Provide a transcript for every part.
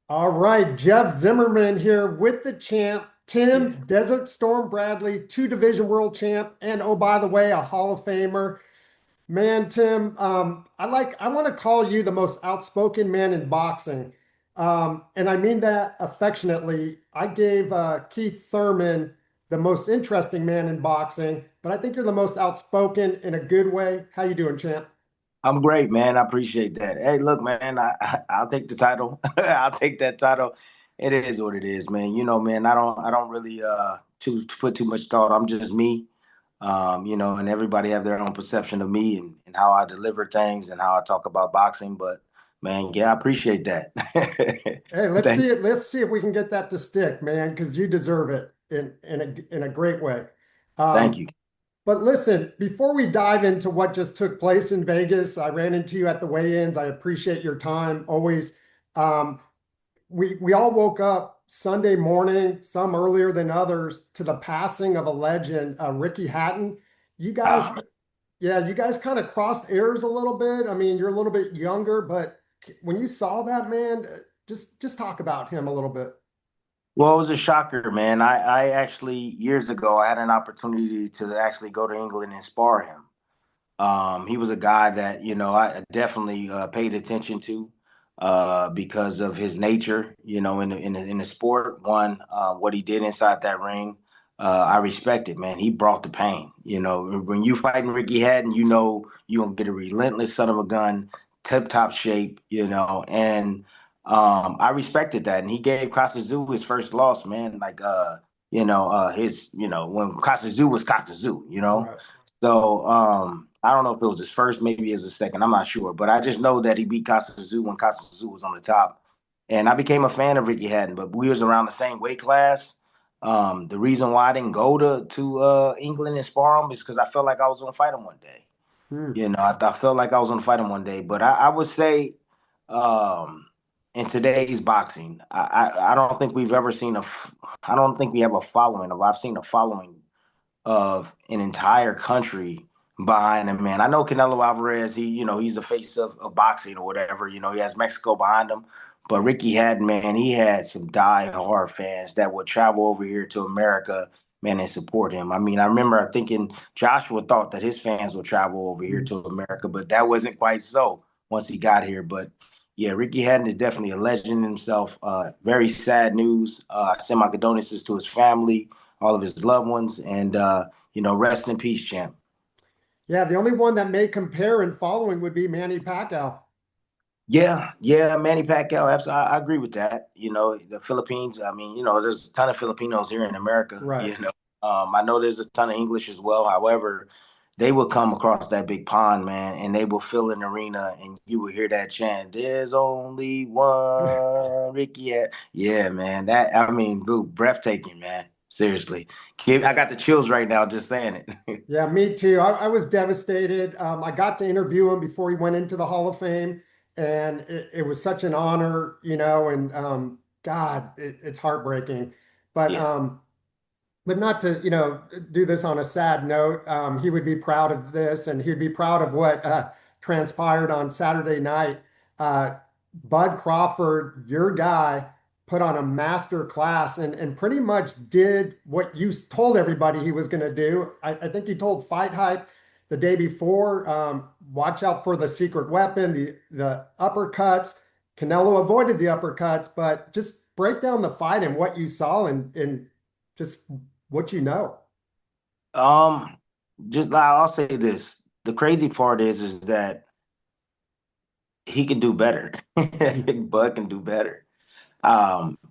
All right, Jeff Zimmerman here with the champ, Yeah. Tim Desert Storm Bradley, two division world champ, and oh, by the way, a Hall of Famer. Man, Tim, I want to call you the most outspoken man in boxing. And I mean that affectionately. I gave Keith Thurman the most interesting man in boxing, but I think you're the most outspoken in a good way. How you doing, champ? I'm great, man. I appreciate that. Hey, look, man, I'll take the title. I'll take that title. It is what it is, man. Man, I don't really to put too much thought. I'm just me. And everybody have their own perception of me and how I deliver things and how I talk about boxing. But man, yeah, I appreciate that. Hey, let's Thank see it. Let's see if we can get that to stick, man, because you deserve it in a great way. thank Um, you. but listen, before we dive into what just took place in Vegas, I ran into you at the weigh-ins. I appreciate your time always. Um, we all woke up Sunday morning, some earlier than others, to the passing of a legend, Ricky Hatton. You guys, Um, yeah, you guys kind of crossed airs a little bit. I mean, you're a little bit younger, but when you saw that man, just talk about him a little bit. well, it was a shocker, man. I actually years ago I had an opportunity to actually go to England and spar him. He was a guy that I definitely paid attention to because of his nature. In the sport, what he did inside that ring, I respect it, man. He brought the pain. When you fighting Ricky Hatton, you gonna get a relentless son of a gun, tip top shape. And I respected that, and he gave Kasazu his first loss, man. Like his when Kasazu was Kasazu. Right. So I don't know if it was his first, maybe it was his second. I'm not sure, but I just know that he beat Kasazu when Kasazu was on the top, and I became a fan of Ricky Hatton. But we was around the same weight class. The reason why I didn't go to England and spar him is because I felt like I was going to fight him one day. Hmm. I felt like I was going to fight him one day. But I would say, um, in today's boxing, I don't think we've ever seen I don't think we have a following of. I've seen a following of an entire country behind him, man. I know Canelo Alvarez, he's the face of boxing or whatever. He has Mexico behind him. But Ricky Hatton, man, he had some die-hard fans that would travel over here to America, man, and support him. I mean, I remember thinking Joshua thought that his fans would travel over here to America, but that wasn't quite so once he got here. But yeah, Ricky Hatton is definitely a legend himself. Very sad news. I send my condolences to his family, all of his loved ones, and rest in peace, champ. Yeah, the only one that may compare in following would be Manny Pacquiao. Yeah, yeah, Manny Pacquiao. Absolutely, I agree with that. The Philippines. I mean, there's a ton of Filipinos here in America. Right. I know there's a ton of English as well. However, they will come across that big pond, man, and they will fill an arena, and you will hear that chant. There's only one Ricky. Yeah, man. That I mean, dude, breathtaking, man. Seriously, kid, I Yeah. got the chills right now just saying it. Yeah, me too. I was devastated. I got to interview him before he went into the Hall of Fame, and it was such an honor, and God, it's heartbreaking. But Yeah. um, but not to, do this on a sad note. He would be proud of this, and he'd be proud of what transpired on Saturday night. Uh, Bud Crawford, your guy, put on a master class and pretty much did what you told everybody he was going to do. I think he told Fight Hype the day before, watch out for the secret weapon, the uppercuts. Canelo avoided the uppercuts, but just break down the fight and what you saw and just what you know. Um, just I'll say this. The crazy part is that he can do better. Bud can do better.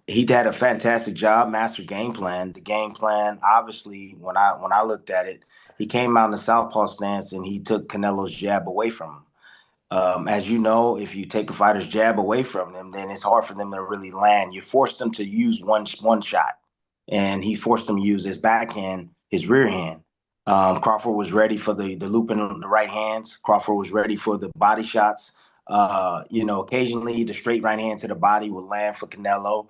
He had a fantastic job, master game plan. The game plan, obviously, when I looked at it, he came out in the southpaw stance and he took Canelo's jab away from him. As you know, if you take a fighter's jab away from them, then it's hard for them to really land. You force them to use one shot, and he forced them to use his backhand, his rear hand. Crawford was ready for the loop in the right hands. Crawford was ready for the body shots. Occasionally the straight right hand to the body would land for Canelo,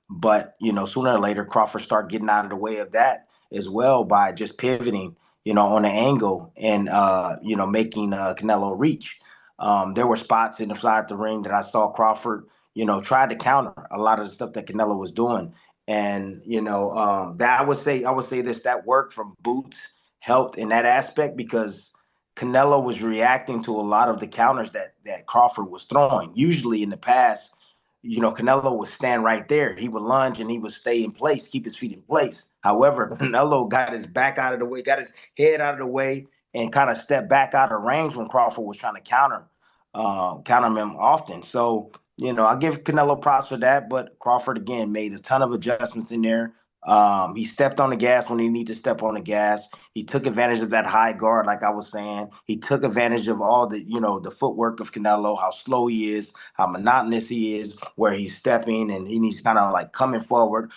but sooner or later Crawford start getting out of the way of that as well by just pivoting, on an angle and making Canelo reach. There were spots inside the ring that I saw Crawford, tried to counter a lot of the stuff that Canelo was doing. And that I would say this, that work from Boots helped in that aspect because Canelo was reacting to a lot of the counters that Crawford was throwing. Usually in the past, Canelo would stand right there. He would lunge and he would stay in place, keep his feet in place. However, Canelo got his back out of the way, got his head out of the way, and kind of stepped back out of range when Crawford was trying to counter him often. So, I give Canelo props for that, but Crawford again made a ton of adjustments in there. He stepped on the gas when he needed to step on the gas. He took advantage of that high guard, like I was saying. He took advantage of all the footwork of Canelo, how slow he is, how monotonous he is, where he's stepping and he's kind of like coming forward,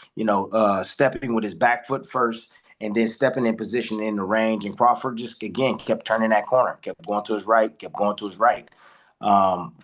stepping with his back foot first and then stepping in position in the range. And Crawford just, again, kept turning that corner, kept going to his right, kept going to his right,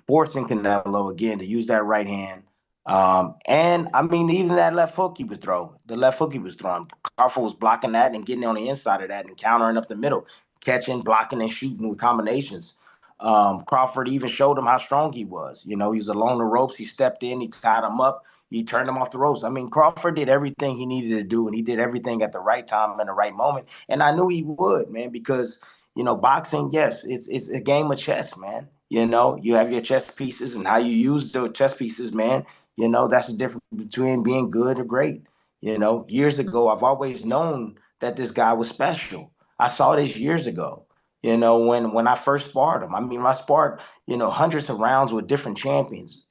forcing Canelo, again, to use that right hand. And I mean, even that left hook he was throwing, the left hook he was throwing, Crawford was blocking that and getting on the inside of that and countering up the middle, catching, blocking, and shooting with combinations. Crawford even showed him how strong he was. He was along the ropes. He stepped in, he tied him up, he turned him off the ropes. I mean, Crawford did everything he needed to do, and he did everything at the right time and the right moment. And I knew he would, man, because boxing, yes, it's a game of chess, man. You have your chess pieces and how you use the chess pieces, man. That's the difference between being good or great. Years ago, I've always known that this guy was special. I saw this years ago. When I first sparred him. I mean, I sparred, hundreds of rounds with different champions,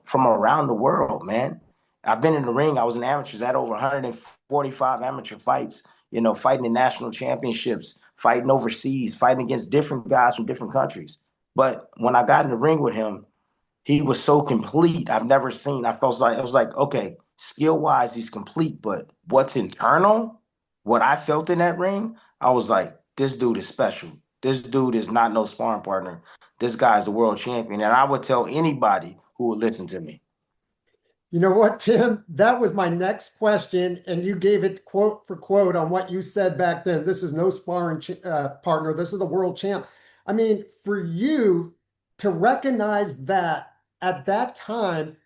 from around the world, man. I've been in the ring. I was an amateur. I had over 145 amateur fights, fighting in national championships, fighting overseas, fighting against different guys from different countries. But when I got in the ring with him, he was so complete. I've never seen. I felt like it was like, okay, skill wise, he's complete, but what's internal, what I felt in that ring, I was like, this dude is special. This dude is not no sparring partner. This guy's the world champion, and I would tell anybody who would listen to me. You know what, Tim? That was my next question, and you gave it quote for quote on what you said back then. This is no sparring partner. This is the world champ. I mean, for you to recognize that at that time,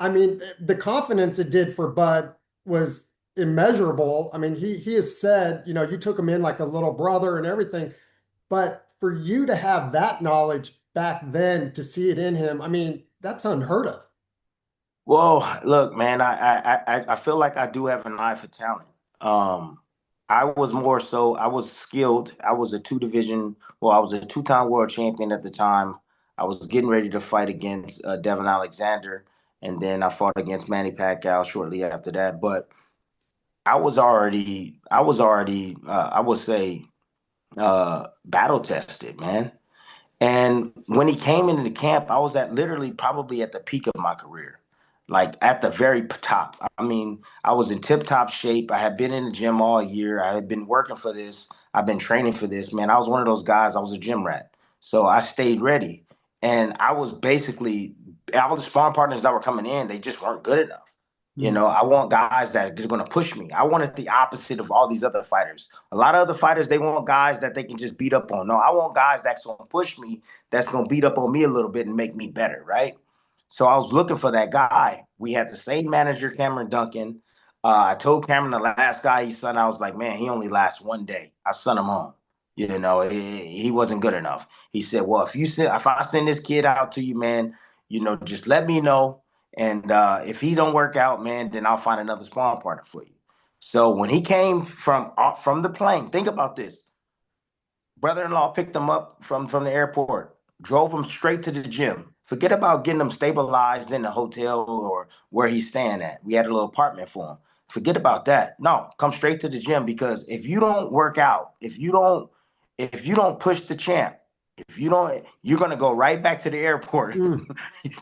I mean, the confidence it did for Bud was immeasurable. I mean, he has said, you took him in like a little brother and everything, but for you to have that knowledge back then to see it in him, I mean, that's unheard of. Well, look, man, I feel like I do have an eye for talent. Um, I was more so, I was skilled. I was a I was a two-time world champion at the time. I was getting ready to fight against Devin Alexander, and then I fought against Manny Pacquiao shortly after that. But I would say, battle tested, man. And when he came into the camp, I was at literally probably at the peak of my career, like at the very top. I mean, I was in tip top shape. I had been in the gym all year. I had been working for this. I've been training for this, man. I was one of those guys. I was a gym rat. So I stayed ready. And I was basically, all the sparring partners that were coming in, they just weren't good enough. Mm. I want guys that are going to push me. I wanted the opposite of all these other fighters. A lot of other fighters, they want guys that they can just beat up on. No, I want guys that's going to push me, that's going to beat up on me a little bit and make me better, right? So I was looking for that guy. We had the same manager, Cameron Duncan. I told Cameron the last guy he sent, I was like, man, he only lasts one day. I sent him home. He wasn't good enough. He said, well, if I send this kid out to you, man, just let me know. And if he don't work out, man, then I'll find another sparring partner for you. So when he came from the plane, think about this. Brother-in-law picked him up from the airport, drove him straight to the gym. Forget about getting him stabilized in the hotel or where he's staying at. We had a little apartment for him. Forget about that. No, come straight to the gym because if you don't work out, if you don't push the champ, if you don't, you're gonna go right back to the airport. Mm.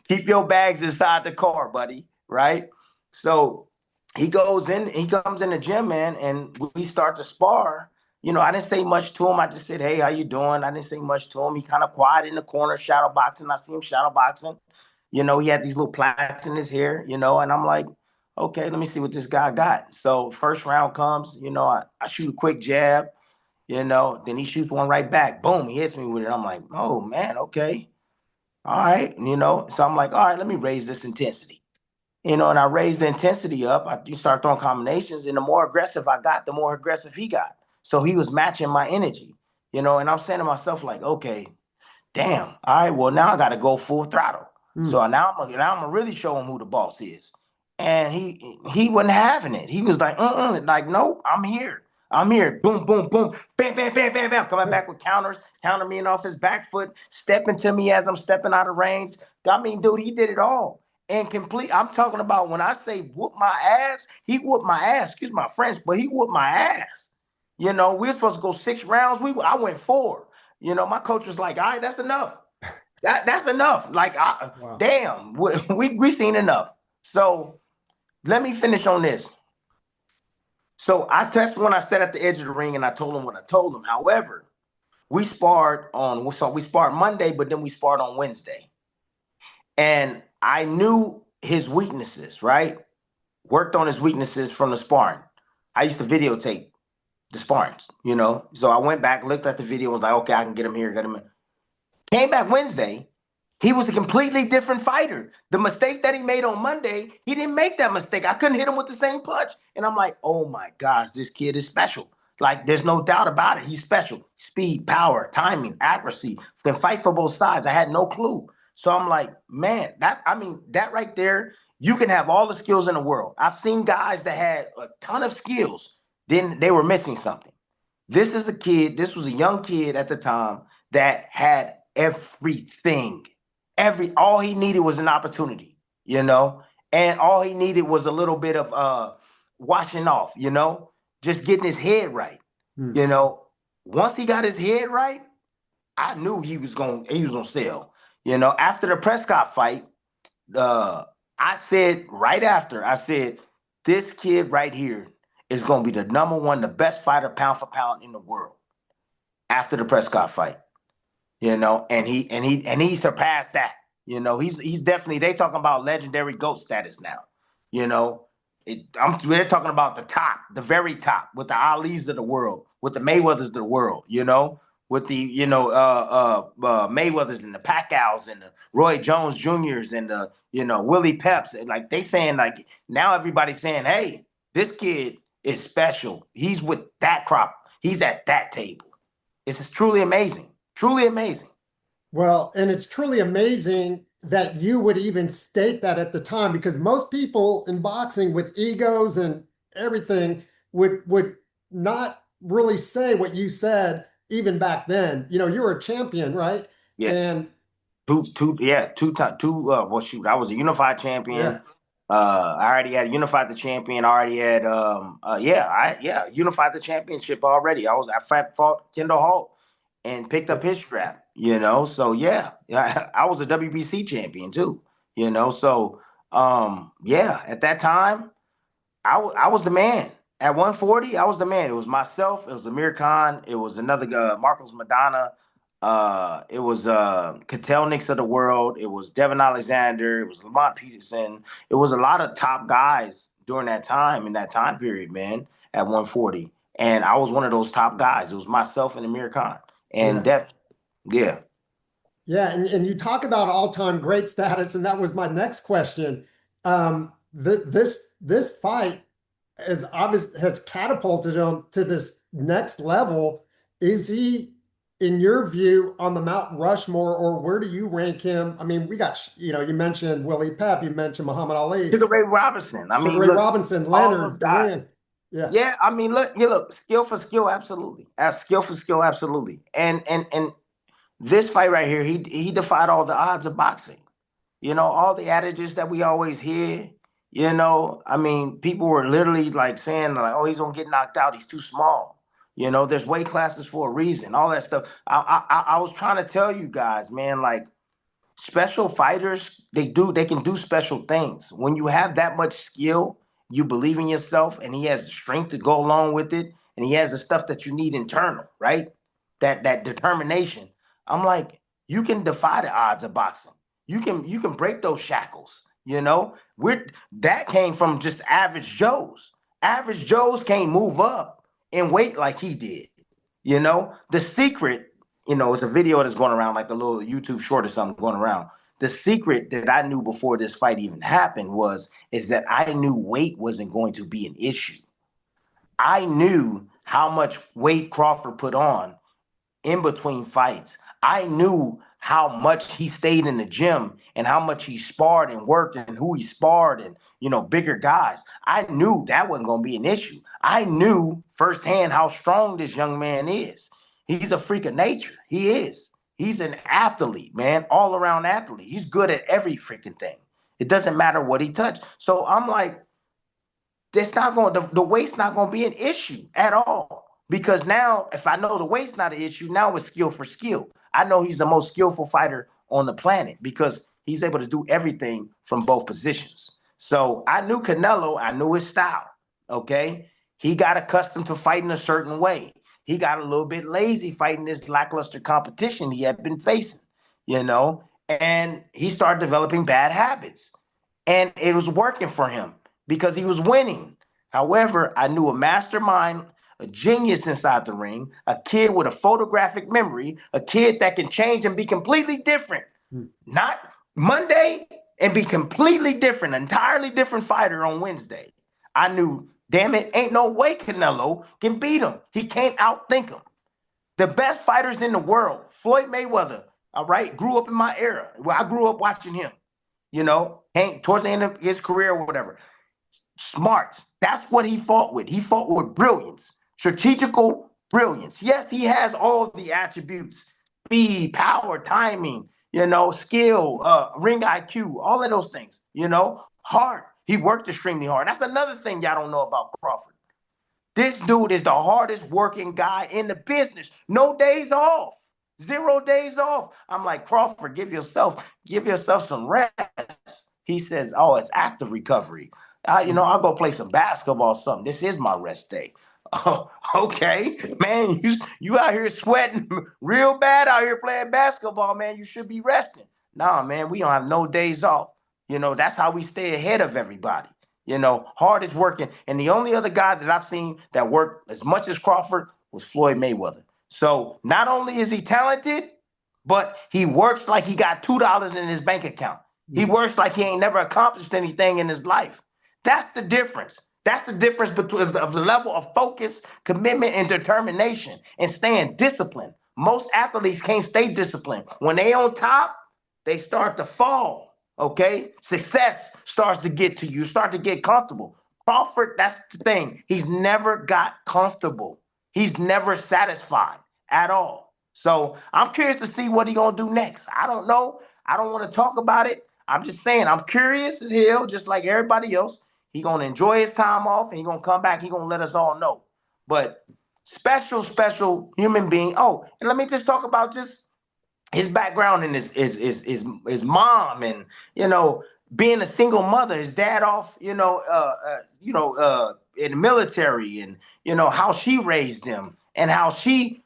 Keep your bags inside the car, buddy. Right? So he comes in the gym, man, and we start to spar. I didn't say much to him. I just said, hey, how you doing? I didn't say much to him. He kind of quiet in the corner, shadow boxing. I see him shadow boxing. He had these little plaques in his hair, and I'm like, okay, let me see what this guy got. So first round comes, I shoot a quick jab, then he shoots one right back. Boom, he hits me with it. I'm like, oh man, okay. All right, So I'm like, all right, let me raise this intensity. And I raised the intensity up. You start throwing combinations, and the more aggressive I got, the more aggressive he got. So he was matching my energy, and I'm saying to myself, like, okay, damn. All right. Well, now I got to go full throttle. Hmm. So now I'm gonna really show him who the boss is. And he wasn't having it. He was like, like, no, I'm here. I'm here. Boom, boom, boom, bam, bam, bam, bam, bam. Coming back with counters, counter me off his back foot, stepping to me as I'm stepping out of range. I mean, dude, he did it all. And complete. I'm talking about when I say whoop my ass, he whooped my ass. Excuse my French, but he whooped my ass. We were supposed to go 6 rounds. I went 4. My coach was like, all right, that's enough. That's enough. Like, Wow. damn, we seen enough. So let me finish on this. So that's when I sat at the edge of the ring and I told him what I told him. However, we sparred Monday, but then we sparred on Wednesday. And I knew his weaknesses, right? Worked on his weaknesses from the sparring. I used to videotape the sparrings. So I went back, looked at the video, was like, okay, I can get him here, get him in. Came back Wednesday. He was a completely different fighter. The mistake that he made on Monday, he didn't make that mistake. I couldn't hit him with the same punch. And I'm like, oh my gosh, this kid is special. Like, there's no doubt about it. He's special. Speed, power, timing, accuracy. Can fight for both sides. I had no clue. So I'm like, man, that right there, you can have all the skills in the world. I've seen guys that had a ton of skills, then they were missing something. This was a young kid at the time that had everything. All he needed was an opportunity. And all he needed was a little bit of washing off, just getting his head right. Hmm. You know, Once he got his head right, I knew he was gonna sell. After the Prescott fight, I said right after, I said, this kid right here is gonna be the number one, the best fighter pound for pound in the world after the Prescott fight. And he surpassed that. He's definitely, they talking about legendary GOAT status now. You know, they're talking about the top, the very top, with the Ali's of the world, with the Mayweathers of the world. With the Mayweathers and the Pacaus and the Roy Jones Juniors and the Willie Peps. And like they saying, like now everybody's saying, hey, this kid is special. He's with that crop. He's at that table. It's just truly amazing. Truly amazing. Well, and it's truly amazing that you would even state that at the time, because most people in boxing with egos and everything would not really say what you said even back then. You were a champion, right? Yeah. And Well, shoot, I was a unified yeah, champion. I already had unified the champion. I already had, unified the championship already. I fought Kendall Holt and picked up his strap. So yeah, I was a WBC champion too. So yeah, at that time, I was the man. At 140, I was the man. It was myself. It was Amir Khan. It was another Marcos Madonna. It was Kotelniks of the world. It was Devin Alexander. It was Lamont Peterson. It was a lot of top guys during that time, in that time period, man, at 140. And I was one of those top guys. It was myself and Amir Khan. And yeah. that, yeah. Yeah, and you talk about all-time great status, and that was my next question. This fight has catapulted him to this next level. Is he, in your view, on the Mount Rushmore, or where do you rank him? I mean, we got, you mentioned Willie Pep, you mentioned Muhammad Ali, Sugar Ray Robinson. I Sugar mean, Ray look, Robinson, all those Leonard, guys. Duran. Yeah, Yeah, I mean, look, skill for skill, absolutely. As skill for skill, absolutely. And this fight right here, he defied all the odds of boxing. All the adages that we always hear. I mean, people were literally like saying like, "Oh, he's gonna get knocked out. He's too small." There's weight classes for a reason. All that stuff. I was trying to tell you guys, man. Like special fighters, they can do special things. When you have that much skill, you believe in yourself, and he has the strength to go along with it, and he has the stuff that you need internal, right? That determination. I'm like, you can defy the odds of boxing. You can break those shackles. That came from just average Joes. Average Joes can't move up in weight like he did. The secret, it's a video that's going around, like a little YouTube short or something going around. the secret that I knew before this fight even happened is that I knew weight wasn't going to be an issue. I knew how much weight Crawford put on in between fights. I knew how much he stayed in the gym and how much he sparred and worked and who he sparred and, bigger guys. I knew that wasn't going to be an issue. I knew firsthand how strong this young man is. He's a freak of nature. He is. He's an athlete, man, all around athlete. He's good at every freaking thing. It doesn't matter what he touched. So I'm like, that's not going the weight's not going to be an issue at all, because now if I know the weight's not an issue, now it's skill for skill. I know he's the most skillful fighter on the planet because he's able to do everything from both positions. So I knew Canelo, I knew his style. Okay, he got accustomed to fighting a certain way. He got a little bit lazy fighting this lackluster competition he had been facing, and he started developing bad habits, and it was working for him because he was winning. However, I knew a mastermind, a genius inside the ring, a kid with a photographic memory, a kid that can change and be completely different. Not Monday and be completely different, entirely different fighter on Wednesday. I knew, damn it, ain't no way Canelo can beat him. He can't outthink him. The best fighters in the world, Floyd Mayweather, all right, grew up in my era. Well, I grew up watching him, came towards the end of his career or whatever. Smarts. That's what he fought with. He fought with brilliance, strategical brilliance. Yes, he has all the attributes: speed, power, timing, skill, ring IQ, all of those things, hard. He worked extremely hard. That's another thing y'all don't know about Crawford. This dude is the hardest working guy in the business. No days off. 0 days off. I'm like, Crawford, give yourself some rest. He says, oh, it's active recovery. I'll go play some basketball or something. This is my rest day. Oh, okay, man, you out here sweating real bad out here playing basketball, man. You should be resting. Nah, man, we don't have no days off. That's how we stay ahead of everybody. Hardest working. And the only other guy that I've seen that worked as much as Crawford was Floyd Mayweather. So not only is he talented, but he works like he got $2 in his bank account. He works like he ain't never accomplished anything in his life. That's the difference. That's the difference between the level of focus, commitment, and determination, and staying disciplined. Most athletes can't stay disciplined. When they on top, they start to fall. Okay? Success starts to get to you. You start to get comfortable. Crawford, that's the thing. He's never got comfortable. He's never satisfied at all. So I'm curious to see what he's going to do next. I don't know. I don't want to talk about it. I'm just saying I'm curious as hell, just like everybody else. He's going to enjoy his time off, and he's going to come back. He's going to let us all know. But special human being. Oh, and let me just talk about just his background and his mom, and being a single mother, his dad off, in the military, and how she raised him and how she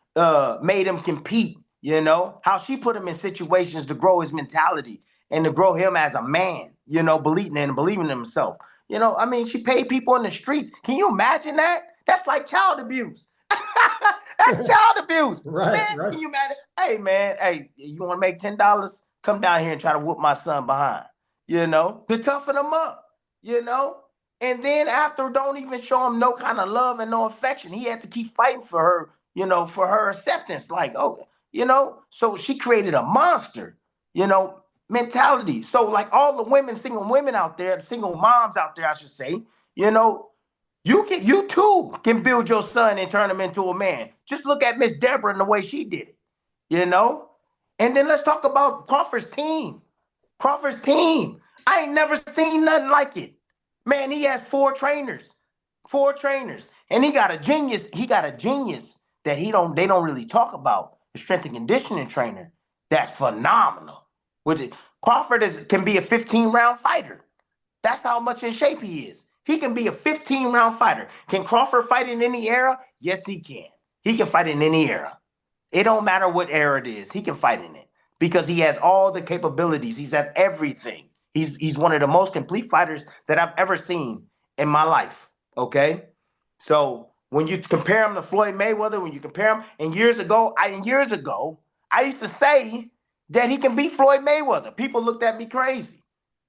made him compete, how she put him in situations to grow his mentality and to grow him as a man, believing in himself. She paid people in the streets. Can you imagine that? That's like child abuse. That's child abuse. Right, Man, right. can you imagine? Hey, man, you want to make $10? Come down here and try to whoop my son behind, to toughen him up, And then after, don't even show him no kind of love and no affection. He had to keep fighting for her, for her acceptance. Like, so she created a monster, mentality. So like all the women, single women out there, single moms out there, I should say, you too can build your son and turn him into a man. Just look at Miss Deborah and the way she did it, And then let's talk about Crawford's team. Crawford's team. I ain't never seen nothing like it. Man, he has 4 trainers. 4 trainers. And he got a genius. He got a genius that they don't really talk about. The strength and conditioning trainer. That's phenomenal. Crawford can be a 15-round fighter. That's how much in shape he is. He can be a 15-round fighter. Can Crawford fight in any era? Yes, he can. He can fight in any era. It don't matter what era it is. He can fight in it because he has all the capabilities. He's at everything. He's one of the most complete fighters that I've ever seen in my life. Okay? So when you compare him to Floyd Mayweather, when you compare him, and years ago, I used to say that he can beat Floyd Mayweather. People looked at me crazy.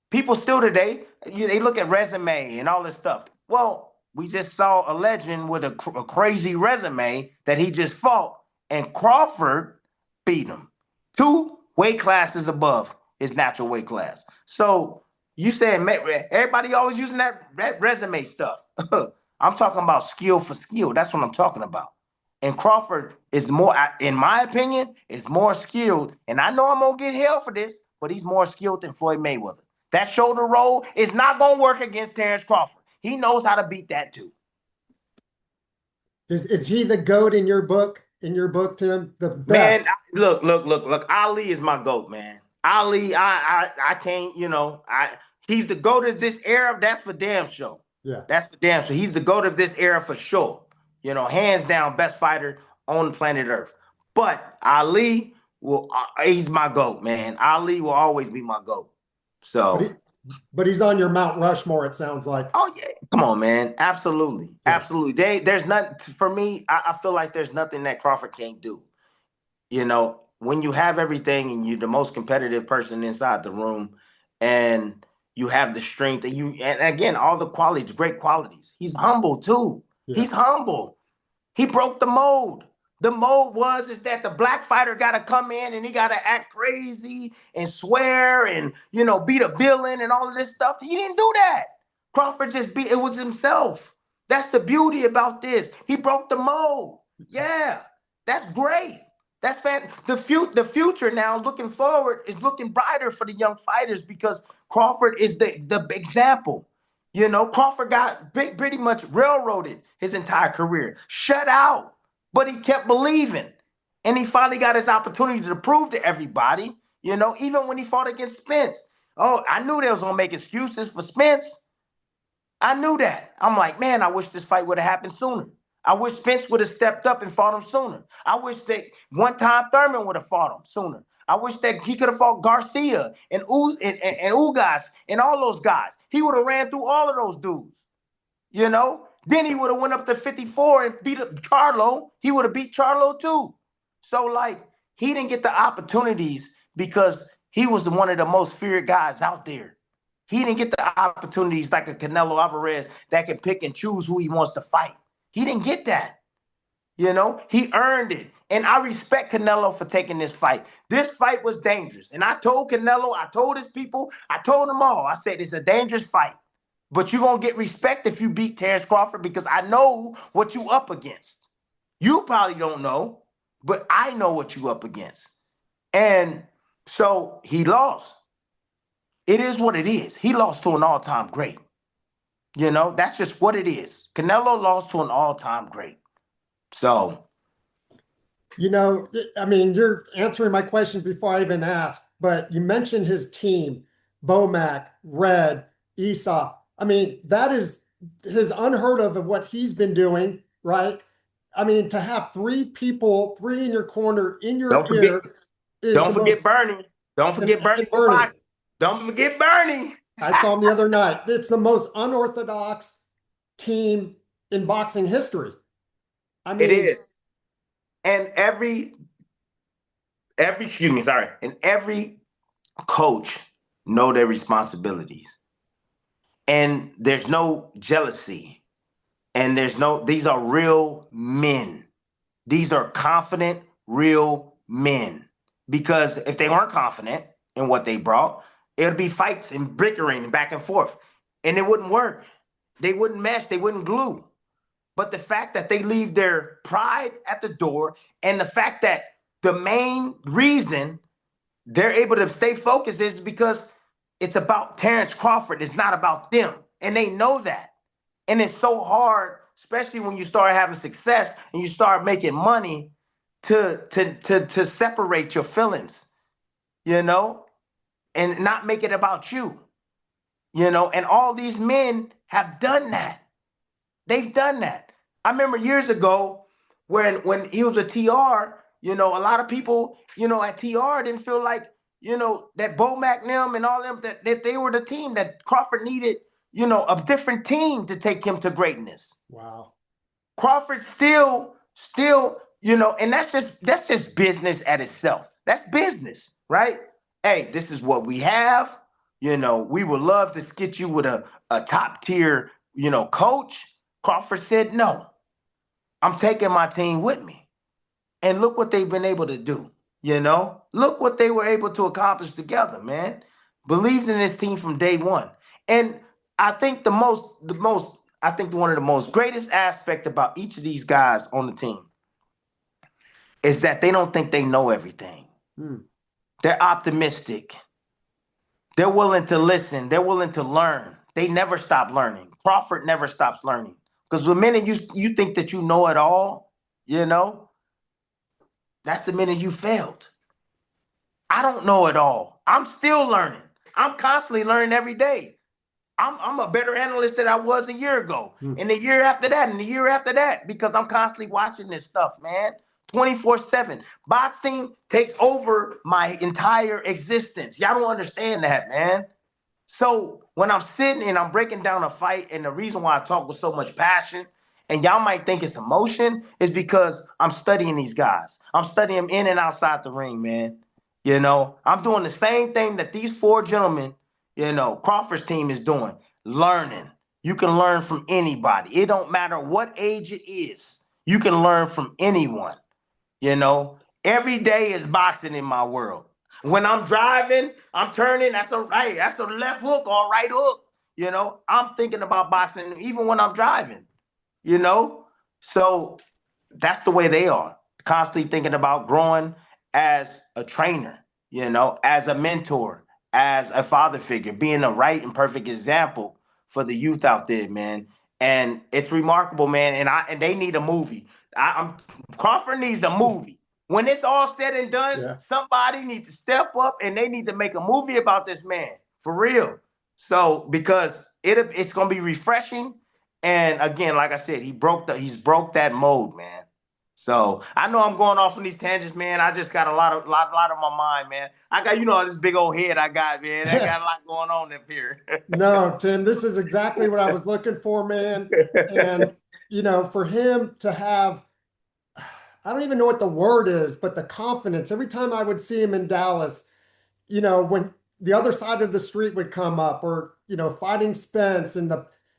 People still today, they look at resume and all this stuff. Well, we just saw a legend with a crazy resume that he just fought, and Crawford beat him 2 weight classes above his natural weight class. So you saying everybody always using that resume stuff. I'm talking about skill for skill. That's what I'm talking about. And Crawford is more, in my opinion, is more skilled. And I know I'm gonna get hell for this, but he's more skilled than Floyd Mayweather. That shoulder roll is not gonna work against Terence Crawford. He knows how to beat that too. Is he the GOAT in your book? In your book, Tim, the Man, best? look. Ali is my GOAT, man. Ali, I can't, he's the GOAT of this era. That's for damn sure. Yeah. That's for damn sure. He's the GOAT of this era for sure. Hands down, best fighter on planet Earth. But Ali he's my GOAT, man. Ali will always be my GOAT. But So, he, but he's on your Mount Rushmore, it sounds like. oh yeah, come on, man. Absolutely, Yeah. absolutely. There's nothing for me. I feel like there's nothing that Crawford can't do. When you have everything and you're the most competitive person inside the room, and you have the strength and again, all the qualities, great qualities. He's humble too. Yeah. He's humble. He broke the mold. The mold is that the black fighter got to come in and he got to act crazy and swear and, be the villain and all of this stuff. He didn't do that. Crawford it was himself. That's the beauty about this. He broke the mold. Yeah, that's great. That's the future now looking forward is looking brighter for the young fighters because Crawford is the example. Crawford got pretty much railroaded his entire career, shut out, but he kept believing. And he finally got his opportunity to prove to everybody, even when he fought against Spence. Oh, I knew they was going to make excuses for Spence. I knew that. I'm like, man, I wish this fight would have happened sooner. I wish Spence would have stepped up and fought him sooner. I wish that one time Thurman would have fought him sooner. I wish that he could have fought Garcia and Ugas and all those guys. He would have ran through all of those dudes, Then he would have went up to 54 and beat Charlo. He would have beat Charlo too. So, he didn't get the opportunities because he was one of the most feared guys out there. He didn't get the opportunities like a Canelo Alvarez that can pick and choose who he wants to fight. He didn't get that. He earned it. And I respect Canelo for taking this fight. This fight was dangerous. And I told Canelo, I told his people, I told them all, I said, it's a dangerous fight. But you're going to get respect if you beat Terence Crawford because I know what you up against. You probably don't know, but I know what you up against. And so he lost. It is what it is. He lost to an all-time great. That's just what it is. Canelo lost to an all-time great. So, you're answering my question before I even asked, but you mentioned his team, Bomac, Red, Esau. That is his unheard of what he's been doing, right? To have three in your corner, in your ear is don't forget Bernie. Don't forget Bernie. Don't forget Bernie. I saw him the other night. It's the most unorthodox team in boxing history. It is. And every coach know their responsibilities. And there's no jealousy. And these are real men. These are confident, real men. Because if they weren't confident in what they brought, it would be fights and bickering back and forth. And it wouldn't work. They wouldn't mesh. They wouldn't glue. But the fact that they leave their pride at the door and the fact that the main reason they're able to stay focused is because it's about Terence Crawford. It's not about them. And they know that. And it's so hard, especially when you start having success and you start making money to separate your feelings, and not make it about you, and all these men have done that. They've done that. I remember years ago when he was a TR, a lot of people, at TR didn't feel like, that Bomac them and all them, that they were the team that Crawford needed, a different team to take him to greatness. Wow. Crawford still, and that's just business at itself. That's business. right? Hey, this is what we have. We would love to get you with a top tier, coach. Crawford said, no, I'm taking my team with me. And look what they've been able to do. Look what they were able to accomplish together, man. Believed in this team from day one. And I think I think one of the most greatest aspect about each of these guys on the team is that they don't think they know everything. Hmm. They're optimistic. They're willing to listen. They're willing to learn. They never stop learning. Crawford never stops learning. Because the minute you think that you know it all, that's the minute you failed. I don't know it all. I'm still learning. I'm constantly learning every day. I'm a better analyst than I was a year ago, Hmm. and the year after that, and the year after that, because I'm constantly watching this stuff, man. 24/7. Boxing takes over my entire existence. Y'all don't understand that, man. So when I'm sitting and I'm breaking down a fight, and the reason why I talk with so much passion, and y'all might think it's emotion, is because I'm studying these guys. I'm studying them in and outside the ring, man. I'm doing the same thing that these four gentlemen, Crawford's team is doing, learning. You can learn from anybody. It don't matter what age it is. You can learn from anyone. You know, every day is boxing in my world. When I'm driving, I'm turning. That's a right. That's a left hook or right hook. I'm thinking about boxing even when I'm driving. You know, so that's the way they are. Constantly thinking about growing as a trainer. As a mentor, as a father figure, being a right and perfect example for the youth out there, man. And it's remarkable, man. And they need a movie. I'm Crawford needs a movie. When it's all said and done, Yeah. somebody needs to step up and they need to make a movie about this man for real. So because it's gonna be refreshing. And again, like I said, he's broke that mold, man. So I know I'm going off on these tangents, man. I just got a lot on my mind, man. I got this big old head I got, man. I got a lot going on up here. No, Tim, this is exactly what I was looking for, man. And, for him to have, I don't even know what the word is, but the confidence. Every time I would see him in Dallas, when the other side of the street would come up or, fighting Spence and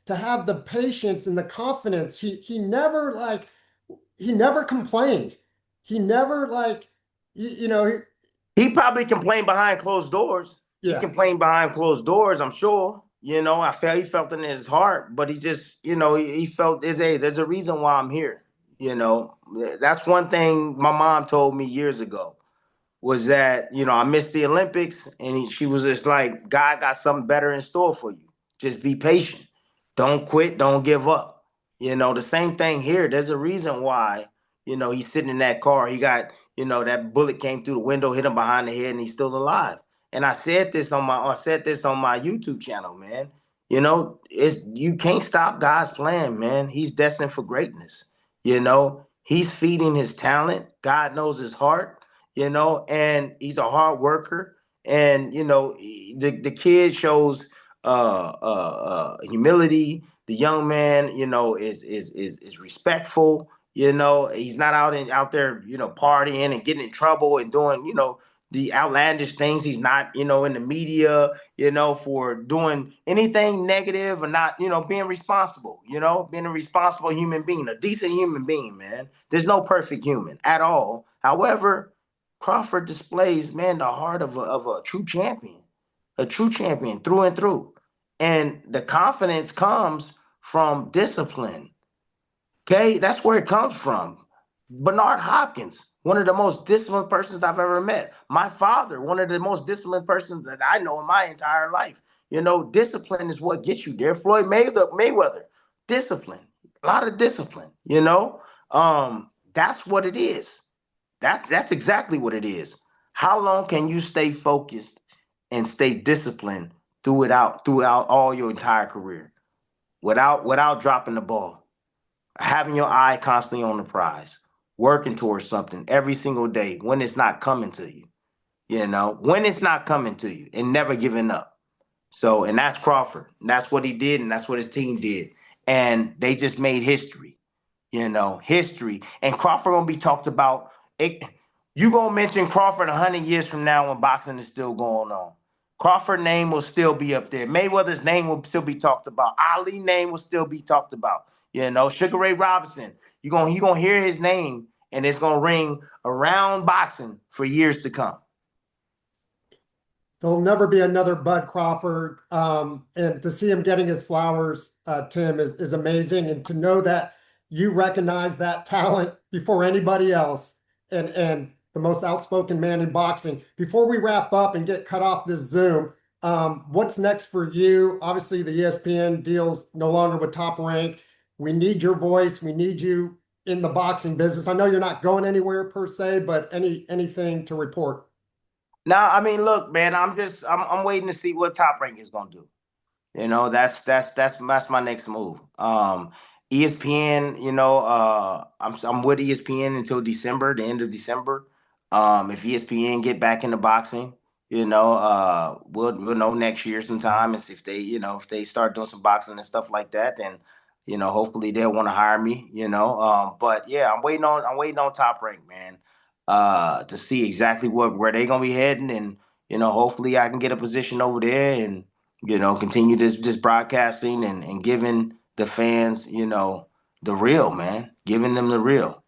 to have the patience and the confidence, he never complained. He never like, you know, He probably complained behind closed doors. He yeah, complained behind closed doors, I'm sure. He felt it in his heart, but he just, he felt there's a reason why I'm here. That's one thing my mom told me years ago was that, I missed the Olympics, and she was just like, God got something better in store for you. Just be patient. Don't quit. Don't give up. The same thing here. There's a reason why, he's sitting in that car. He got, that bullet came through the window, hit him behind the head, and he's still alive. And I said this on my YouTube channel, man. You can't stop God's plan, man. He's destined for greatness. He's feeding his talent. God knows his heart, and he's a hard worker. And the kid shows humility. The young man, is respectful. He's not out there, partying and getting in trouble and doing, the outlandish things. He's not, in the media, for doing anything negative or not, being responsible, being a responsible human being, a decent human being, man. There's no perfect human at all. However, Crawford displays, man, the heart of a true champion through and through. And the confidence comes from discipline. Okay, that's where it comes from. Bernard Hopkins, one of the most disciplined persons I've ever met. My father, one of the most disciplined persons that I know in my entire life. Discipline is what gets you there. Floyd Mayweather, discipline, a lot of discipline. That's what it is. That's exactly what it is. How long can you stay focused and stay disciplined throughout all your entire career without dropping the ball, having your eye constantly on the prize, working towards something every single day when it's not coming to you, when it's not coming to you, and never giving up. So, and that's Crawford. And that's what he did, and that's what his team did. And they just made history, history. And Crawford gonna be talked about. You gonna mention Crawford 100 years from now when boxing is still going on. Crawford name will still be up there. Mayweather's name will still be talked about. Ali name will still be talked about. You know, Sugar Ray Robinson. You gonna hear his name, and it's gonna ring around boxing for years to come. There'll never be another Bud Crawford. And to see him getting his flowers, Tim, is amazing. And to know that you recognize that talent before anybody else and the most outspoken man in boxing. Before we wrap up and get cut off this Zoom, what's next for you? Obviously, the ESPN deal's no longer with Top Rank. We need your voice. We need you in the boxing business. I know you're not going anywhere per se, but anything to report. Now, I mean, look, man, I'm waiting to see what Top Rank is gonna do. You know, that's my next move. ESPN, I'm with ESPN until December, the end of December. If ESPN get back into boxing, we'll know next year sometime, and see if if they start doing some boxing and stuff like that, then hopefully they'll want to hire me. But yeah, I'm waiting on Top Rank, man, to see exactly where they gonna be heading, and hopefully I can get a position over there and continue this broadcasting and giving the fans, the real, man, giving them the real.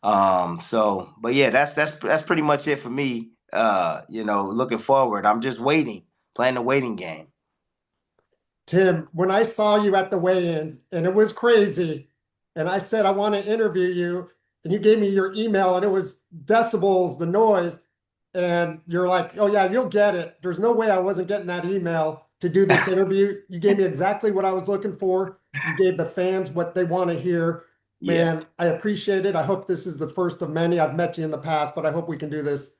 But yeah, that's pretty much it for me. Looking forward, I'm just waiting, playing the waiting game. Tim, when I saw you at the weigh-ins, and it was crazy, and I said I want to interview you, and you gave me your email, and it was decibels, the noise, and you're like, "Oh yeah, you'll get it." There's no way I wasn't getting that email to do this interview. You gave me exactly what I was looking for. You gave the fans what they want to hear. Yeah. Man, I appreciate it. I hope this is the first of many. I've met you in the past, but I hope we can do this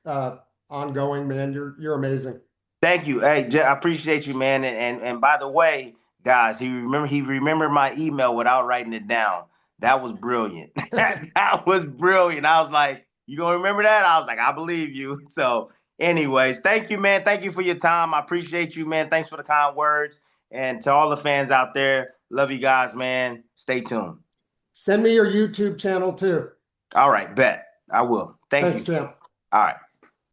ongoing, man. You're amazing. Thank you. Hey, I appreciate you, man. And by the way, guys, he remembered my email without writing it down. That was brilliant. That was brilliant. I was like, you gonna remember that? I was like, I believe you. So, anyways, thank you, man. Thank you for your time. I appreciate you, man. Thanks for the kind words. And to all the fans out there, love you guys, man. Stay tuned. Send me your YouTube channel too. All right, bet. I will. Thank Thanks, you. champ. All right.